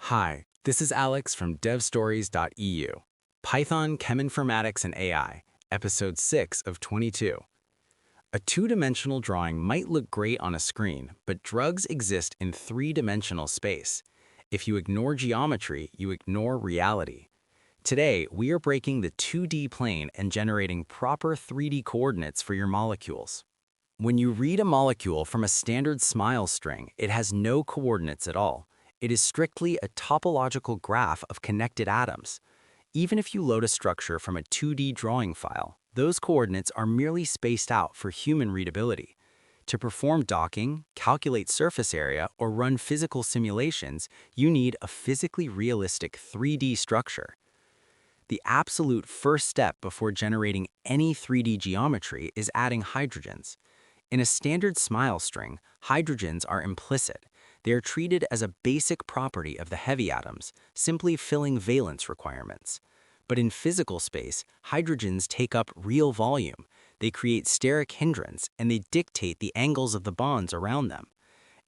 Hi, this is Alex from devstories.eu. Python, Cheminformatics, and AI, Episode 6 of 22. A two-dimensional drawing might look great on a screen, but drugs exist in three-dimensional space. If you ignore geometry, you ignore reality. Today, we are breaking the 2D plane and generating proper 3D coordinates for your molecules. When you read a molecule from a standard SMILE string, it has no coordinates at all. It is strictly a topological graph of connected atoms. Even if you load a structure from a 2D drawing file, those coordinates are merely spaced out for human readability. To perform docking, calculate surface area, or run physical simulations, you need a physically realistic 3D structure. The absolute first step before generating any 3D geometry is adding hydrogens. In a standard SMILE string, hydrogens are implicit. They are treated as a basic property of the heavy atoms, simply filling valence requirements. But in physical space, hydrogens take up real volume. They create steric hindrance, and they dictate the angles of the bonds around them.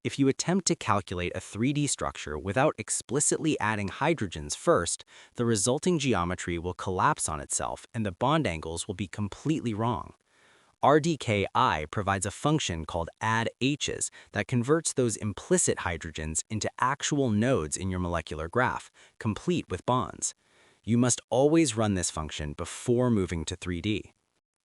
If you attempt to calculate a 3D structure without explicitly adding hydrogens first, the resulting geometry will collapse on itself and the bond angles will be completely wrong. RDKit provides a function called addHs that converts those implicit hydrogens into actual nodes in your molecular graph, complete with bonds. You must always run this function before moving to 3D.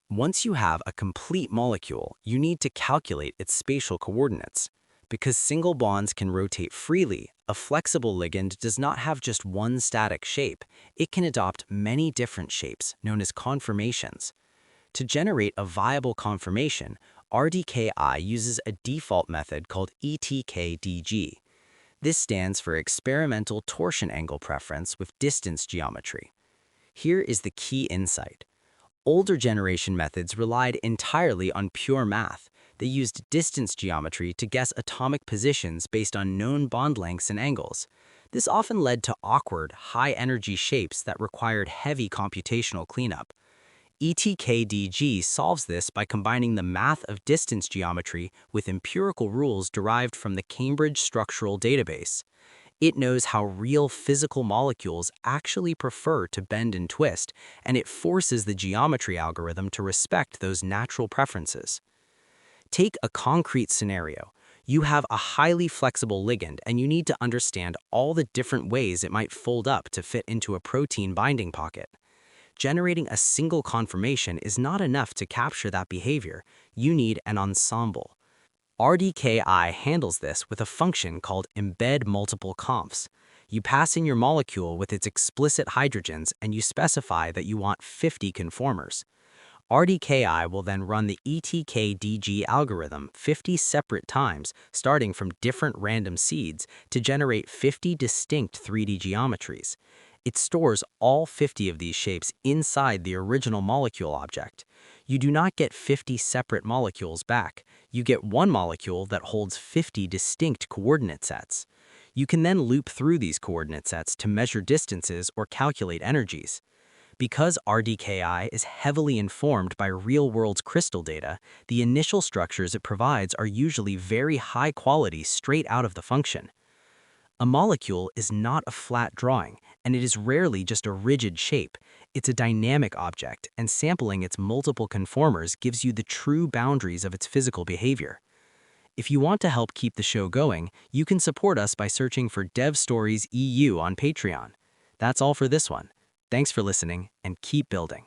Once you have a complete molecule, you need to calculate its spatial coordinates. Because single bonds can rotate freely, a flexible ligand does not have just one static shape. It can adopt many different shapes, known as conformations. To generate a viable conformation, RDKi uses a default method called ETKDG. This stands for Experimental Torsion Angle Preference with Distance Geometry. Here is the key insight. Older generation methods relied entirely on pure math. They used distance geometry to guess atomic positions based on known bond lengths and angles. This often led to awkward, high-energy shapes that required heavy computational cleanup. ETKDG solves this by combining the math of distance geometry with empirical rules derived from the Cambridge Structural Database. It knows how real physical molecules actually prefer to bend and twist, and it forces the geometry algorithm to respect those natural preferences. Take a concrete scenario. You have a highly flexible ligand, and you need to understand all the different ways it might fold up to fit into a protein binding pocket. Generating a single conformation is not enough to capture that behavior. You need an ensemble. RDKi handles this with a function called embed multiple confs. You pass in your molecule with its explicit hydrogens and you specify that you want 50 conformers. RDKi will then run the ETKDG algorithm 50 separate times, starting from different random seeds, to generate 50 distinct 3D geometries. It stores all 50 of these shapes inside the original molecule object. You do not get 50 separate molecules back. You get one molecule that holds 50 distinct coordinate sets. You can then loop through these coordinate sets to measure distances or calculate energies. Because RDKi is heavily informed by real-world crystal data, the initial structures it provides are usually very high quality straight out of the function. A molecule is not a flat drawing, and it is rarely just a rigid shape. It's a dynamic object, and sampling its multiple conformers gives you the true boundaries of its physical behavior. If you want to help keep the show going, you can support us by searching for DevStories EU on Patreon. That's all for this one. Thanks for listening, and keep building.